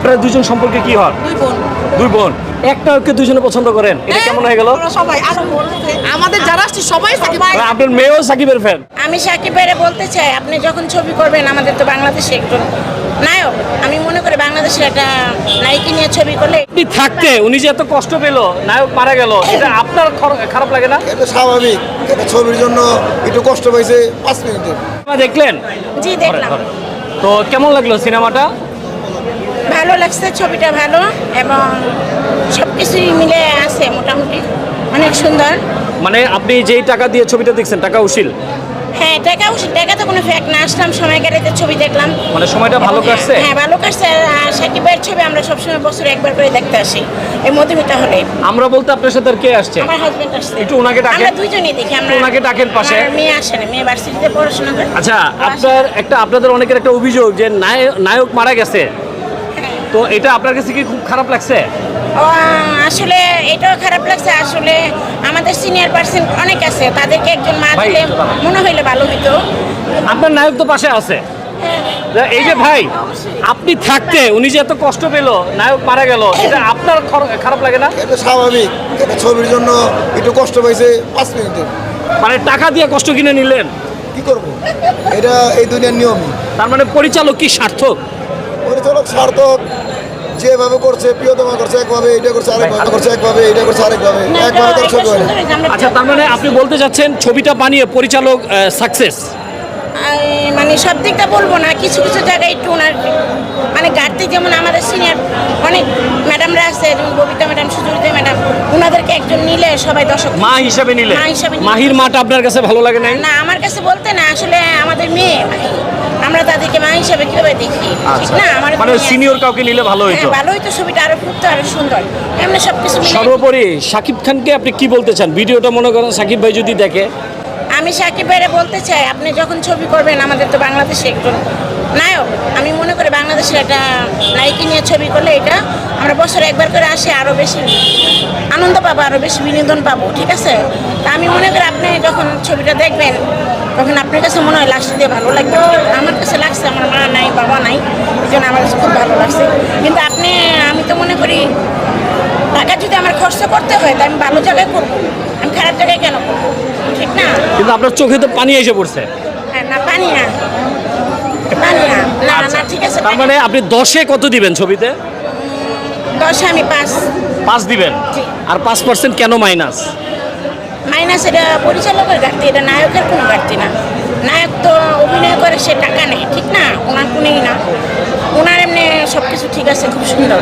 আপনারা দুজন সম্পর্কে কি হন? দুই বোন। একটা ওকে দুজনে পছন্দ করেন, এটা কেমন হয়ে গেল? সবাই আমাদের যারা আসছে সবাই সাকিব। আপনার মেয়েও সাকিবের ফ্যান? আমি সাকিবের বলতে চাই, আপনি যখন ছবি করবেন, আমাদের তো বাংলাদেশে একজন নায়ক, আমি মনে করি বাংলাদেশের একটা নায়িকা নিয়ে ছবি করলে। আপনি থাকতে উনি যে এত কষ্ট পেল, নায়ক মারা গেল, এটা আপনার খারাপ লাগে না? এটা স্বাভাবিক, এটা ছবির জন্য একটু কষ্ট পাইছে 5 মিনিটে। দেখলেন? জি দেখলাম। তো কেমন লাগলো সিনেমাটা? ভালো লাগছে, ছবিটা ভালো এবং সব কিছুই মিলে আছে মোটামুটি অনেক সুন্দর। মানে আপনি যেই টাকা দিয়ে ছবিটা দেখছেন, টাকা উশিল? হ্যাঁ, টাকা তো কোনো ফ্যাক্ট না, আসলাম সময় কাটাতে, ছবি দেখলাম। মানে সময়টা ভালো কাটছে? হ্যাঁ ভালো কাটছে। আর সাকিবের ছবি আমরা সবসময় বছরে একবার করে দেখতে আসি এই মধুমিতা হলে। আমরা বলতে আপনার সাথে আর কে আসছে? আমার হাজবেন্ড আসছে। একটু ওনাকে ডাকেন। আমরা দুইজনই দেখি। আমরা ওনাকে ডাকেন পাশে। আমার মেয়ে আসে না, মেয়ে ভার্সিটিতে পড়াশোনা করে। আচ্ছা, আপনাদের অনেকের একটা অভিযোগ যে নায়ক মারা গেছে, তো এটা আপনার কাছে কি খুব খারাপ লাগছে? আসলে এটাও খারাপ লাগছে। আসলে আমাদের সিনিয়র পার্সন অনেক আছে, তাদেরকে একজন মা দিলে মনে হইলে ভালো হইতো। আপনার নায়ক তো পাশে আছে। এই যে ভাই, আপনি থাকতে উনি যে এত কষ্ট পেল, নায়ক মারা গেল, এটা আপনার খারাপ লাগে না? এটা স্বাভাবিক, এটা ছবির জন্য একটু কষ্ট পাইছে 5 মিনিটে। মানে টাকা দিয়ে কষ্ট কিনে নিলেন, কি করব, এটা এই দুনিয়ার নিয়মই। তার মানে পরিচালক কি সার্থক? পরিচালক সার্থক, যেভাবে করছে, প্রিয়তমা করছে একভাবে, এটা করছে আরেকভাবে, করছে একভাবে, এটা করছে আরেকভাবে, একভাবে তার ছবি হয় না। আচ্ছা, তার মানে আপনি বলতে চাচ্ছেন ছবিটা বানিয়ে পরিচালক সাকসেস? মানে সব দিকটা বলবো না, কিছু কিছু জায়গায় একটু ওনার মানে ঘাটতি। যেমন আমাদের সিনিয়র অনেক ম্যাডামরা আছে, যেমন ববিতা ম্যাডাম, সুচরিতা ম্যাডাম, ওনাদেরকে একজন নিলে সবাই দর্শক মা হিসাবে নিলে? মা হিসাবে মাহির মাটা আপনার কাছে ভালো লাগে না? না, আমার কাছে বলতে না, আসলে আমাদের মেয়ে মাহি, আমরা তাদেরকে মা হিসাবে কিভাবে দেখি, ঠিক না? আমার মানে সিনিয়র কাউকে নিলে ভালো হইতো? ভালো হইতো, ছবিটা আরো ফুটতো, আরো সুন্দর। এমনি সবকিছু মিলে। সর্বোপরি শাকিব খানকে আপনি কি বলতে চান? ভিডিওটা মনে করেন সাকিব ভাই যদি দেখে। আমি সাকিব ভাইরে বলতে চাই, আপনি যখন ছবি করবেন, আমাদের তো বাংলাদেশে একজন নায়ক, আমি মনে করি বাংলাদেশের একটা নায়িকা নিয়ে ছবি করলে এটা আমরা বছরে একবার করে আসি, আরও বেশি আনন্দ পাবো, আরও বেশি বিনোদন পাবো, ঠিক আছে? তা আমি মনে করি আপনি যখন ছবিটা দেখবেন, তখন আপনার কাছে মনে হয় লাস্ট দিয়ে ভালো লাগবে। আমার কাছে লাগছে, আমার মা নাই, বাবা নাই, এই জন্য আমার কাছে খুব ভালো লাগছে। কিন্তু আমি তো মনে করি টাকা যদি আমার খরচ করতে হয়, তা আমি ভালো জায়গায় করবো, আমি খারাপ জায়গায় কেন করবো, ঠিক না? কিন্তু আপনার চোখে তো পানি এসে পড়ছে। হ্যাঁ, না পানি না, পানি না, না না, ঠিক আছে। তার মানে আপনি 10-এ কত দিবেন ছবিতে? 10-এ আমি 5 দিবেন। আর 5% কেন মাইনাস? মাইনাস এটা পরিচালকের ঘাটতি, এটা নায়কের কোনো ঘাটতি না। নায়ক তো অভিনয় করে, সে টাকা নেই, ঠিক না? ওনার কোনোই না, ওনার এমনি সব কিছু ঠিক আছে, খুব সুন্দর।